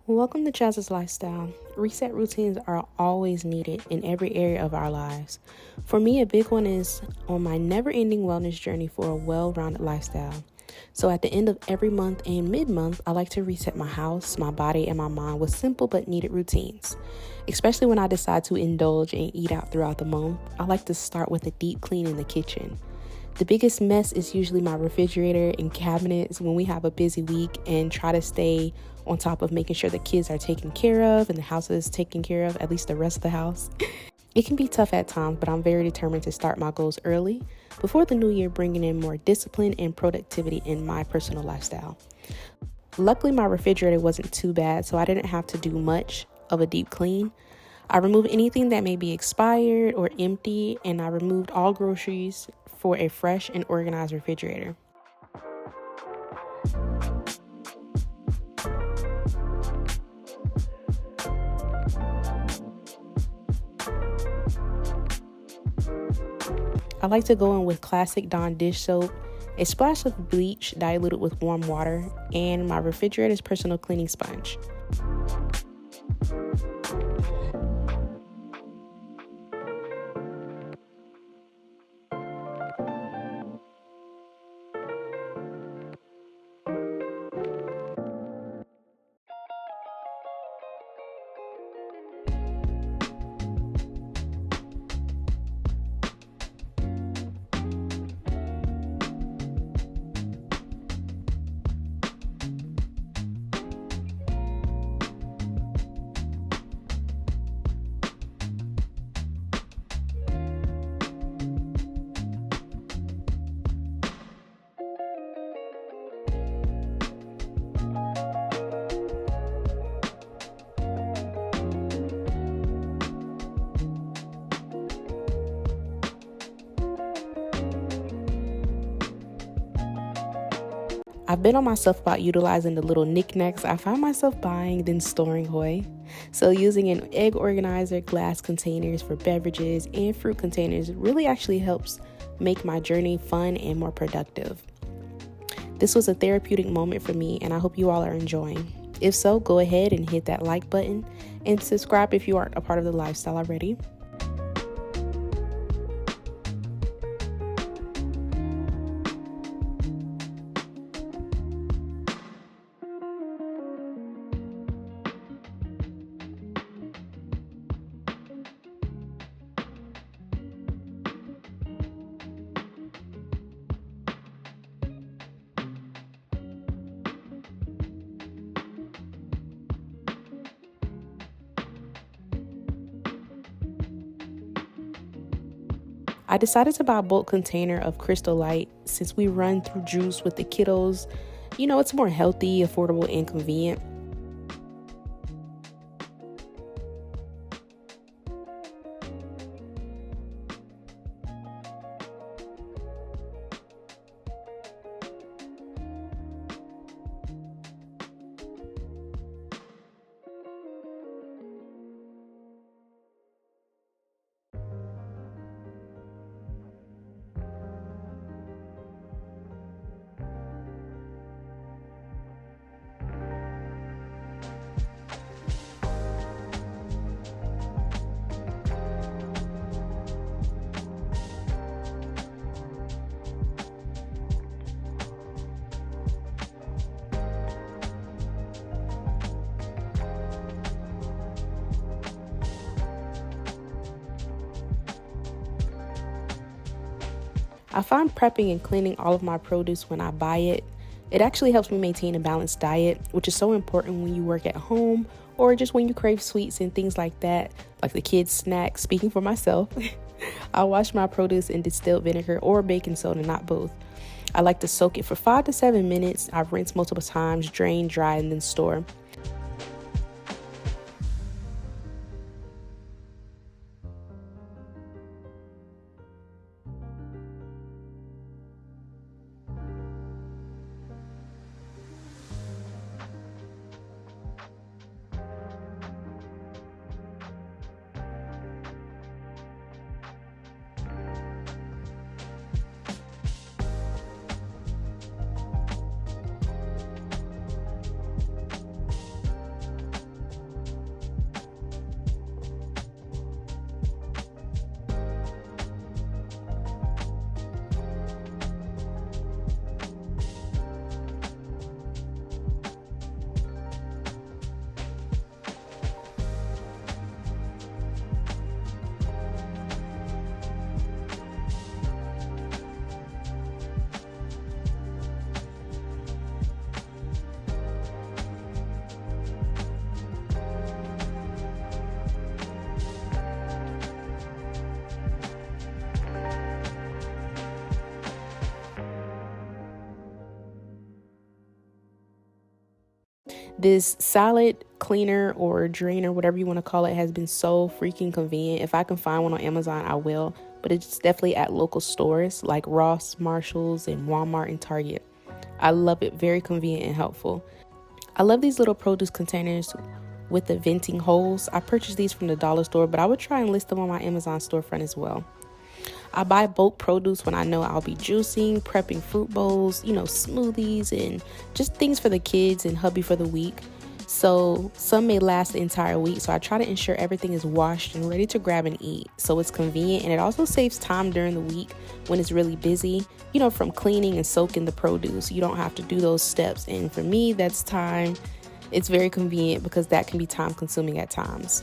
Welcome to Chaz's Lifestyle. Reset routines are always needed in every area of our lives. For me, a big one is on my never-ending wellness journey for a well-rounded lifestyle. So at the end of every month and mid-month, I like to reset my house, my body, and my mind with simple but needed routines. Especially when I decide to indulge and eat out throughout the month, I like to start with a deep clean in the kitchen. The biggest mess is usually my refrigerator and cabinets when we have a busy week, and try to stay on top of making sure the kids are taken care of and the house is taken care of, at least the rest of the house. It can be tough at times, but I'm very determined to start my goals early before the new year, bringing in more discipline and productivity in my personal lifestyle. Luckily, my refrigerator wasn't too bad, so I didn't have to do much of a deep clean. I removed anything that may be expired or empty, and I removed all groceries for a fresh and organized refrigerator. I like to go in with classic Dawn dish soap, a splash of bleach diluted with warm water, and my refrigerator's personal cleaning sponge. I've been on myself about utilizing the little knickknacks I find myself buying, then storing away. So using an egg organizer, glass containers for beverages, and fruit containers really actually helps make my journey fun and more productive. This was a therapeutic moment for me, and I hope you all are enjoying. If so, go ahead and hit that like button and subscribe if you aren't a part of the lifestyle already. I decided to buy a bulk container of Crystal Light since we run through juice with the kiddos. It's more healthy, affordable, and convenient. I find prepping and cleaning all of my produce when I buy it. It actually helps me maintain a balanced diet, which is so important when you work at home or just when you crave sweets and things like that, like the kids' snacks. Speaking for myself, I wash my produce in distilled vinegar or baking soda, not both. I like to soak it for 5 to 7 minutes. I rinse multiple times, drain, dry, and then store. This salad cleaner or drainer, whatever you want to call it, has been so freaking convenient. If I can find one on Amazon, I will. But it's definitely at local stores like Ross, Marshalls, and Walmart and Target. I love it. Very convenient and helpful. I love these little produce containers with the venting holes. I purchased these from the dollar store, but I would try and list them on my Amazon storefront as well. I buy bulk produce when I know I'll be juicing, prepping fruit bowls, smoothies, and just things for the kids and hubby for the week. So some may last the entire week. So I try to ensure everything is washed and ready to grab and eat. So it's convenient, and it also saves time during the week when it's really busy, from cleaning and soaking the produce. You don't have to do those steps. And for me, that's time. It's very convenient because that can be time consuming at times.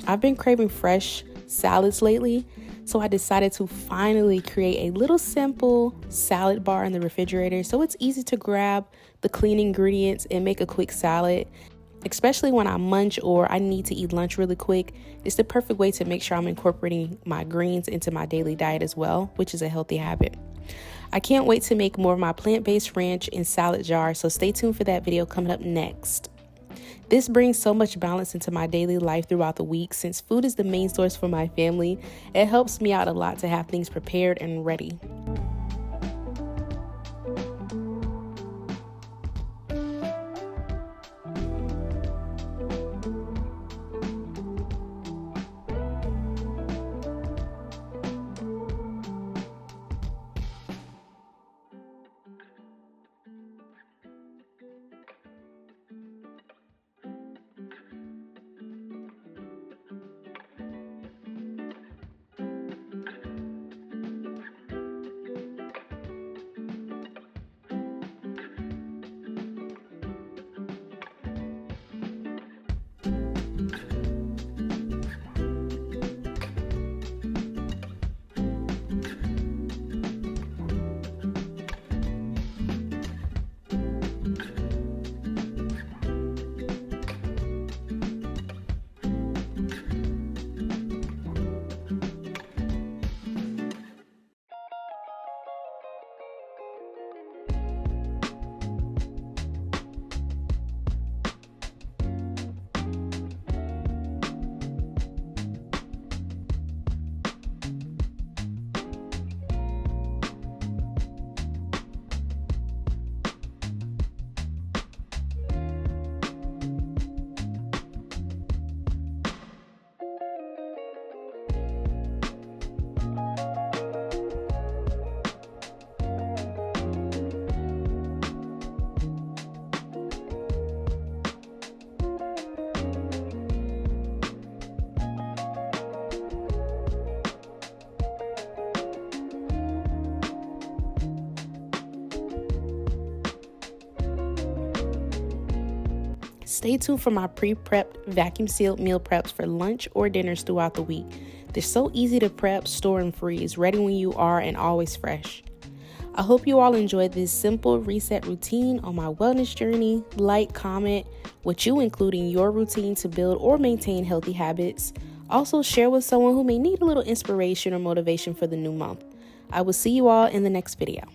I've been craving fresh salads lately, so I decided to finally create a little simple salad bar in the refrigerator so it's easy to grab the clean ingredients and make a quick salad. Especially when I munch or I need to eat lunch really quick, it's the perfect way to make sure I'm incorporating my greens into my daily diet as well, which is a healthy habit. I can't wait to make more of my plant-based ranch and salad jar, so stay tuned for that video coming up next. This brings so much balance into my daily life throughout the week. Since food is the main source for my family, it helps me out a lot to have things prepared and ready. Stay tuned for my pre-prepped, vacuum-sealed meal preps for lunch or dinners throughout the week. They're so easy to prep, store, and freeze, ready when you are and always fresh. I hope you all enjoyed this simple reset routine on my wellness journey. Like, comment what you include in your routine to build or maintain healthy habits. Also, share with someone who may need a little inspiration or motivation for the new month. I will see you all in the next video.